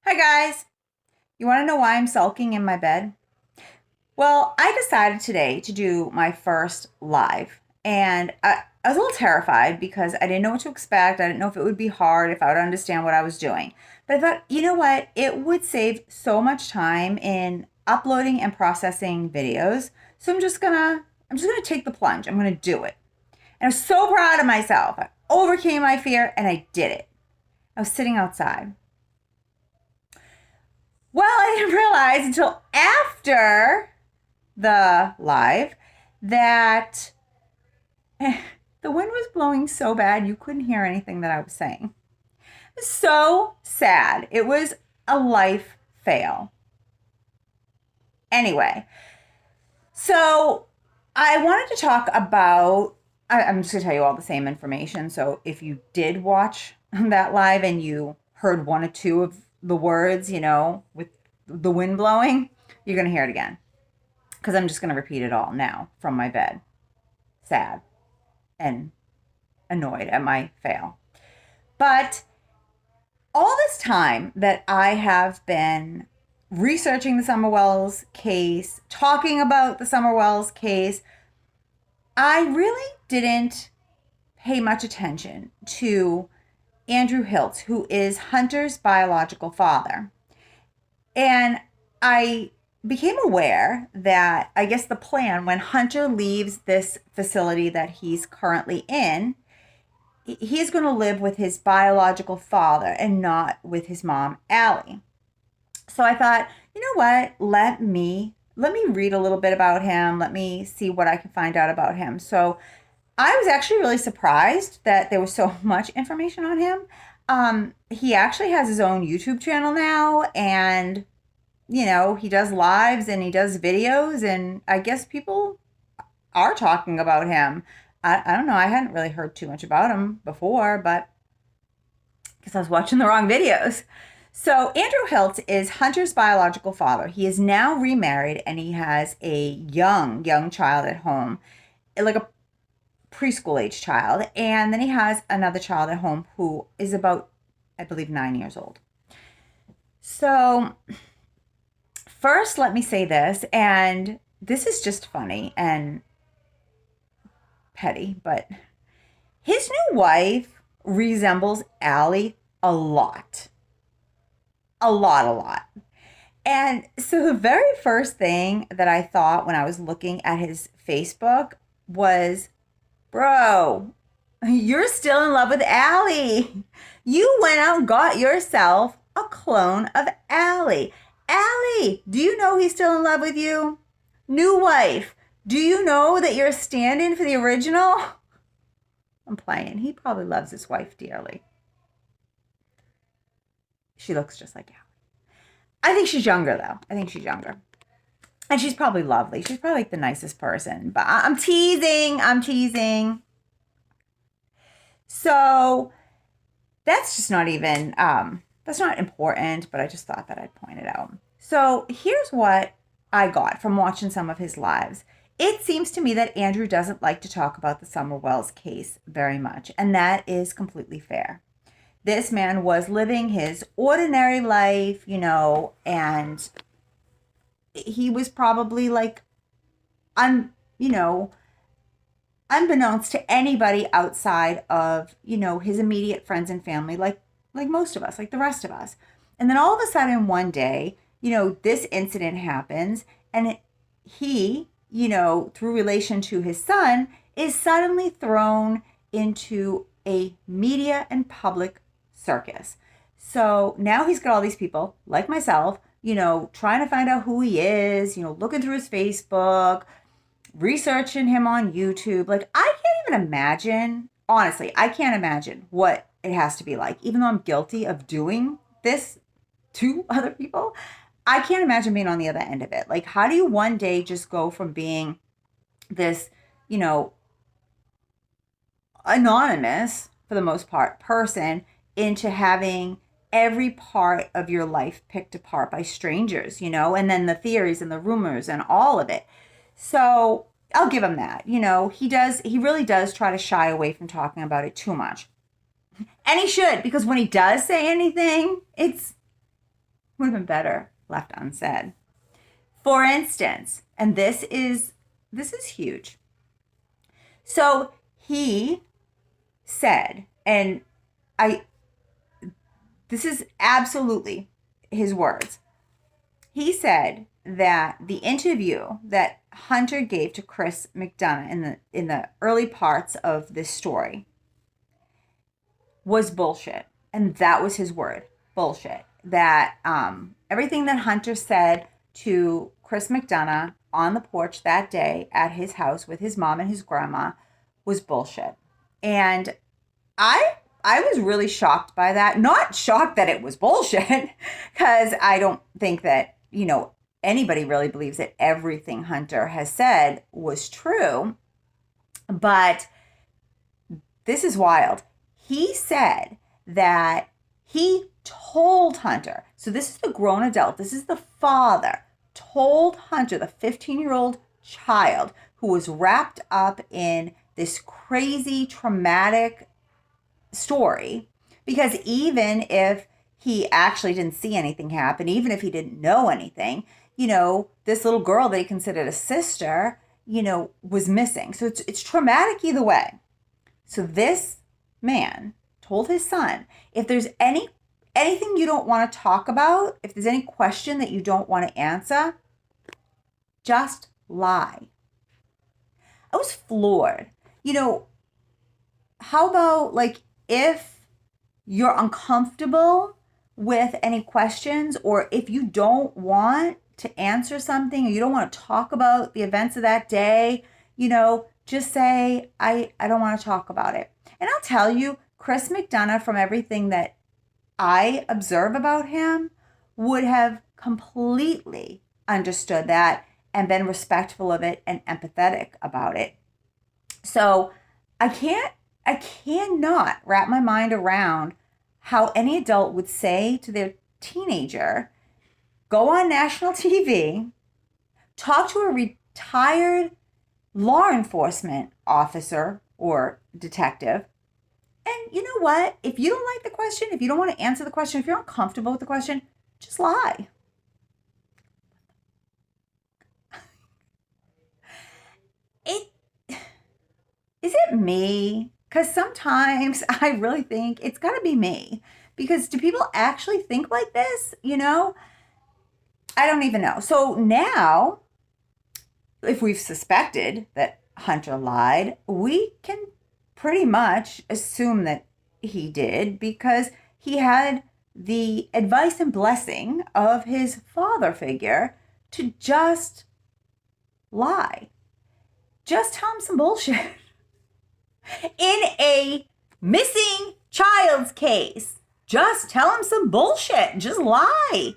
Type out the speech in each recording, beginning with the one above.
Hi guys. You want to know why I'm sulking in my bed? Well, I decided today to do my first live, and I was a little terrified because I didn't know what to expect. I didn't know if it would be hard, if I would understand what I was doing. But I thought, you know what? It would save so much time in uploading and processing videos. So I'm just gonna take the plunge. I'm gonna do it. And I was so proud of myself. I overcame my fear and I did it. I was sitting outside. Well, I didn't realize until after the live that the wind was blowing so bad you couldn't hear anything that I was saying. It was so sad. It was a life fail. Anyway, so I wanted to talk about, I'm just going to tell you all the same information. So if you did watch that live and you heard one or two of the words, with the wind blowing, you're going to hear it again because I'm just going to repeat it all now from my bed. Sad and annoyed at my fail. But all this time that I have been researching the Summer Wells case, talking about the Summer Wells case, I really didn't pay much attention to Andrew Hiltz, who is Hunter's biological father. And I became aware that I guess the plan when Hunter leaves this facility that he's currently in, he's going to live with his biological father and not with his mom, Allie. So I thought, you know what? Let me read a little bit about him. Let me see what I can find out about him. So I was actually really surprised that there was so much information on him. He actually has his own YouTube channel now, and he does lives and he does videos, and I guess people are talking about him. I don't know. I hadn't really heard too much about him before, but because I was watching the wrong videos. So Andrew Hilt is Hunter's biological father. He is now remarried and he has a young child at home, like a preschool age child. And then he has another child at home who is about, I believe, 9 years old. So first, let me say this, and this is just funny and petty, but his new wife resembles Allie a lot. A lot. And so the very first thing that I thought when I was looking at his Facebook was, bro, you're still in love with Allie. You went out and got yourself a clone of Allie. Allie, do you know he's still in love with you? New wife, do you know that you're stand-in for the original? I'm playing. He probably loves his wife dearly. She looks just like Allie. I think she's younger, though. I think she's younger. And she's probably lovely. She's probably like the nicest person. But I'm teasing. I'm teasing. So that's just not even, that's not important, but I just thought that I'd point it out. So here's what I got from watching some of his lives. It seems to me that Andrew doesn't like to talk about the Summer Wells case very much, and that is completely fair. This man was living his ordinary life, and he was probably like, you know, unbeknownst to anybody outside of, his immediate friends and family, like most of us, like the rest of us. And then all of a sudden one day, this incident happens, and he, through relation to his son, is suddenly thrown into a media and public circus. So now he's got all these people like myself, trying to find out who he is, looking through his Facebook, researching him on YouTube. Like, I can't even imagine, honestly, I can't imagine what it has to be like, even though I'm guilty of doing this to other people. I can't imagine being on the other end of it. Like, how do you one day just go from being this, anonymous, for the most part, person into having every part of your life picked apart by strangers, and then the theories and the rumors and all of it. So I'll give him that. He really does try to shy away from talking about it too much. And he should, because when he does say anything, it's would have been better left unsaid. For instance, and this is huge. So he said, and I this is absolutely his words. He said that the interview that Hunter gave to Chris McDonough in the early parts of this story was bullshit. And that was his word, bullshit. That everything that Hunter said to Chris McDonough on the porch that day at his house with his mom and his grandma was bullshit. And I was really shocked by that. Not shocked that it was bullshit, because I don't think that, anybody really believes that everything Hunter has said was true. But this is wild. He said that he told Hunter, so this is the grown adult, this is the father, told Hunter, the 15-year-old child who was wrapped up in this crazy traumatic story, because even if he actually didn't see anything happen, even if he didn't know anything, this little girl that he considered a sister, was missing. So it's traumatic either way. So this man told his son, if there's anything you don't want to talk about, if there's any question that you don't want to answer, just lie. I was floored. How about, like, if you're uncomfortable with any questions, or if you don't want to answer something, or you don't want to talk about the events of that day, just say, I don't want to talk about it. And I'll tell you, Chris McDonough, from everything that I observe about him, would have completely understood that and been respectful of it and empathetic about it. So I cannot wrap my mind around how any adult would say to their teenager, go on national TV, talk to a retired law enforcement officer or detective, and you know what? If you don't like the question, if you don't want to answer the question, if you're uncomfortable with the question, just lie. Is it me? Because sometimes I really think it's got to be me. Because do people actually think like this? I don't even know. So now, if we've suspected that Hunter lied, we can pretty much assume that he did, because he had the advice and blessing of his father figure to just lie. Just tell him some bullshit. In a missing child's case, just tell him some bullshit. Just lie.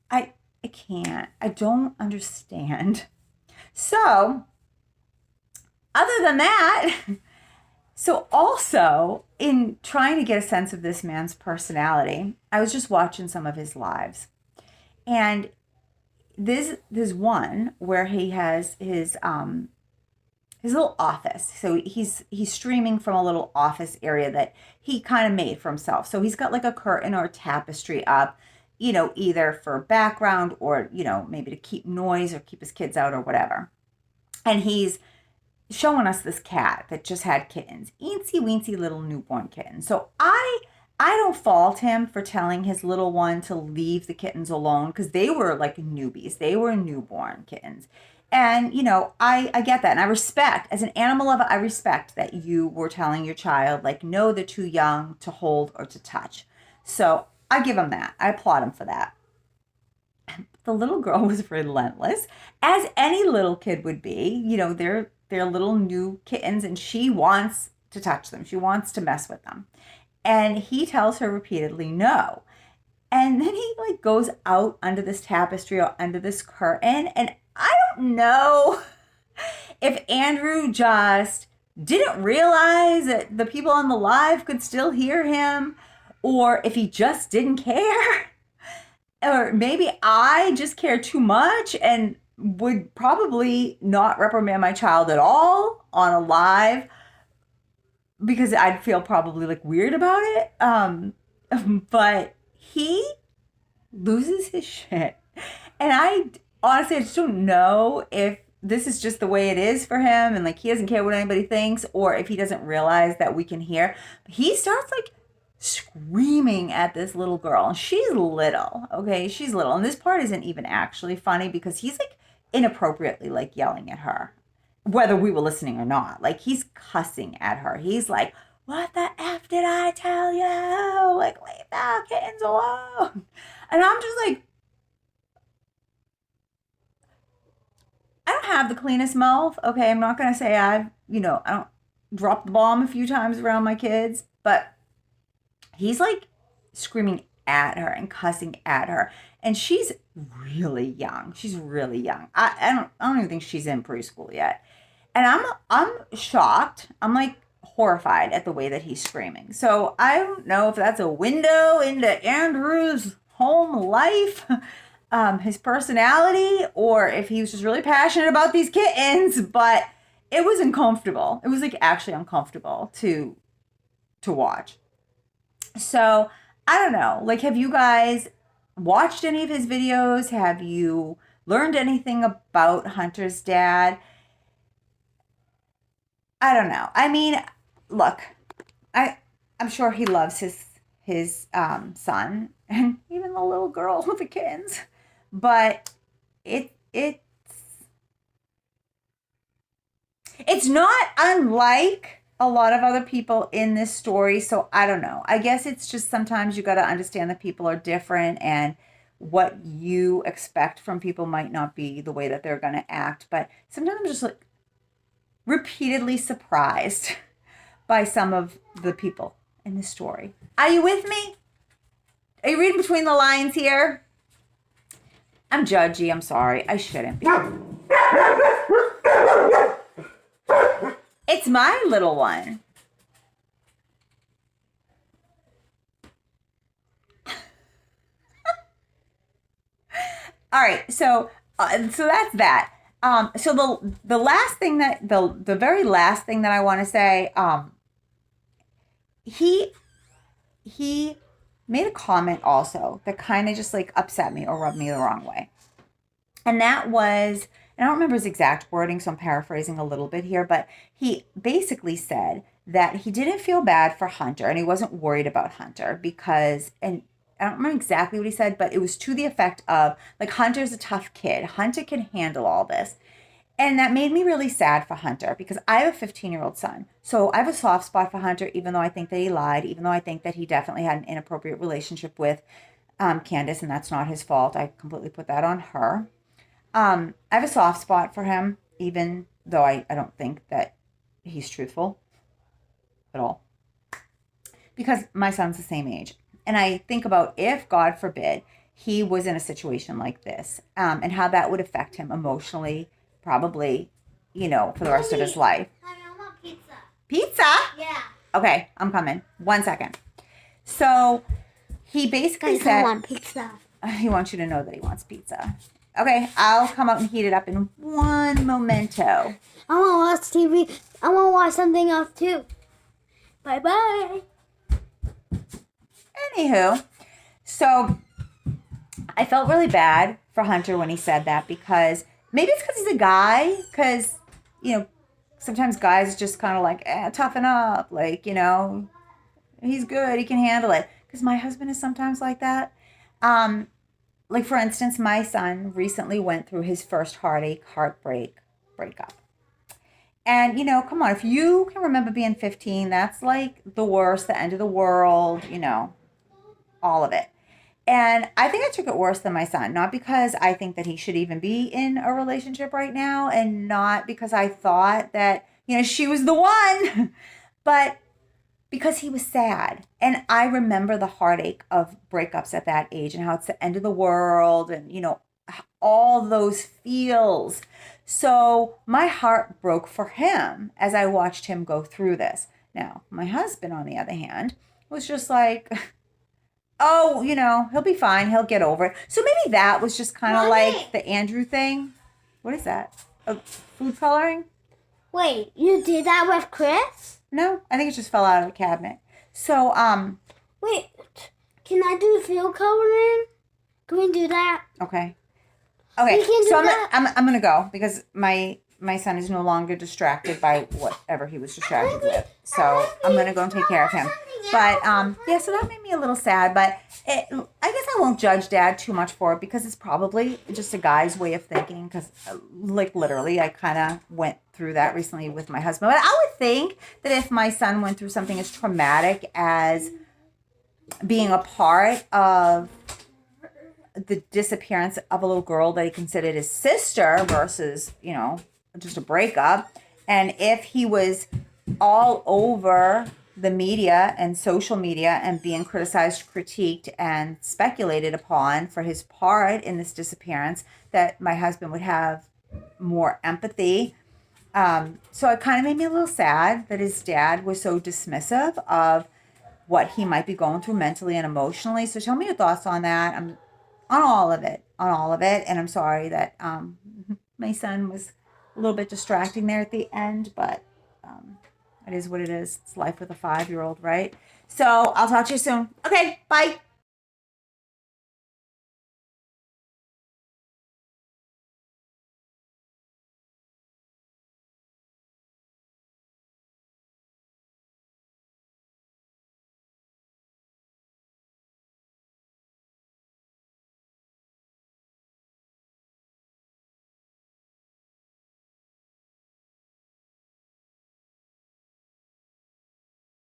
I can't. I don't understand. So, other than that, so also in trying to get a sense of this man's personality, I was just watching some of his lives. And there's one where he has his little office. So he's streaming from a little office area that he kind of made for himself. So he's got like a curtain or a tapestry up, either for background or, maybe to keep noise or keep his kids out or whatever. And he's showing us this cat that just had kittens, eensy weensy little newborn kittens. So I don't fault him for telling his little one to leave the kittens alone, because they were like newbies. They were newborn kittens. And, I get that. And I respect, as an animal lover, I respect that you were telling your child, like, no, they're too young to hold or to touch. So I give him that. I applaud him for that. The little girl was relentless, as any little kid would be. They're little new kittens, and she wants to touch them. She wants to mess with them. And he tells her repeatedly no. And then he goes out under this tapestry or under this curtain. And I don't know if Andrew just didn't realize that the people on the live could still hear him, or if he just didn't care. Or maybe I just care too much and would probably not reprimand my child at all on a live, because I'd feel probably weird about it. But he loses his shit. And I honestly, I just don't know if this is just the way it is for him and like he doesn't care what anybody thinks or if he doesn't realize that we can hear. But he starts like screaming at this little girl. She's little, okay? She's little. And this part isn't even actually funny because he's like inappropriately like yelling at her, whether we were listening or not. Like he's cussing at her. He's like, what the F did I tell you? Like, leave the kittens alone. And I'm just like, I don't have the cleanest mouth. Okay, I'm not going to say I don't drop the bomb a few times around my kids, but he's like screaming at her and cussing at her. And she's really young. She's really young. I don't even think she's in preschool yet. And I'm shocked. I'm like horrified at the way that he's screaming. So I don't know if that's a window into Andrew's home life, his personality, or if he was just really passionate about these kittens, but it was uncomfortable. It was like actually uncomfortable to watch. So I don't know. Like, have you guys watched any of his videos? Have you learned anything about Hunter's dad? I don't know. I mean, look, I'm sure he loves his son and even the little girl with the kittens, but it's not unlike a lot of other people in this story. So I don't know. I guess it's just sometimes you got to understand that people are different and what you expect from people might not be the way that they're going to act. But sometimes I'm just like repeatedly surprised by some of the people in this story. Are you with me? Are you reading between the lines here? I'm judgy. I'm sorry. I shouldn't be. It's my little one. All right, so that's that. So the last thing that the very last thing that I want to say, he made a comment also that kind of just like upset me or rubbed me the wrong way, and that was, and I don't remember his exact wording, so I'm paraphrasing a little bit here, but he basically said that he didn't feel bad for Hunter and he wasn't worried about Hunter because, and I don't remember exactly what he said, but it was to the effect of, like, Hunter's a tough kid. Hunter can handle all this. And that made me really sad for Hunter because I have a 15-year-old son. So I have a soft spot for Hunter, even though I think that he lied, even though I think that he definitely had an inappropriate relationship with Candace, and that's not his fault. I completely put that on her. I have a soft spot for him, even though I don't think that he's truthful at all. Because my son's the same age. And I think about if, God forbid, he was in a situation like this, and how that would affect him emotionally, probably, for the rest of his life. I want pizza. Pizza? Yeah. Okay, I'm coming. 1 second. So he basically said, I want pizza. He wants you to know that he wants pizza. Okay, I'll come out and heat it up in one momento. I want to watch TV. I want to watch something else too. Bye-bye. Anywho, so I felt really bad for Hunter when he said that because maybe it's because he's a guy, because, sometimes guys just kind of like, toughen up, like, he's good, he can handle it. Because my husband is sometimes like that. Like, for instance, my son recently went through his first breakup. And, come on, if you can remember being 15, that's like the worst, the end of the world, all of it. And I think I took it worse than my son, not because I think that he should even be in a relationship right now, and not because I thought that, she was the one, but because he was sad. And I remember the heartache of breakups at that age and how it's the end of the world and, all those feels. So my heart broke for him as I watched him go through this. Now, my husband, on the other hand, was just like, oh, he'll be fine. He'll get over it. So maybe that was just kind of like the Andrew thing. What is that? Food coloring? Wait, you did that with Chris? No, I think it just fell out of the cabinet. So, Wait, can I do food coloring? Can we do that? Okay. Okay. We can do So that. I'm gonna go because my son is no longer distracted by whatever he was distracted with. So I'm gonna go and take care of him. But yeah, so that made me a little sad. But I guess I won't judge Dad too much for it because it's probably just a guy's way of thinking. Because like literally, I kind of went through that recently with my husband. But I would think that if my son went through something as traumatic as being a part of the disappearance of a little girl that he considered his sister versus, just a breakup. And if he was all over the media and social media and being criticized, critiqued, and speculated upon for his part in this disappearance, that my husband would have more empathy. So it kind of made me a little sad that his dad was so dismissive of what he might be going through mentally and emotionally. So tell me your thoughts on that. On all of it, and I'm sorry that my son was a little bit distracting there at the end, but it is what it is. It's life with a 5-year-old, right? So I'll talk to you soon. Okay, bye.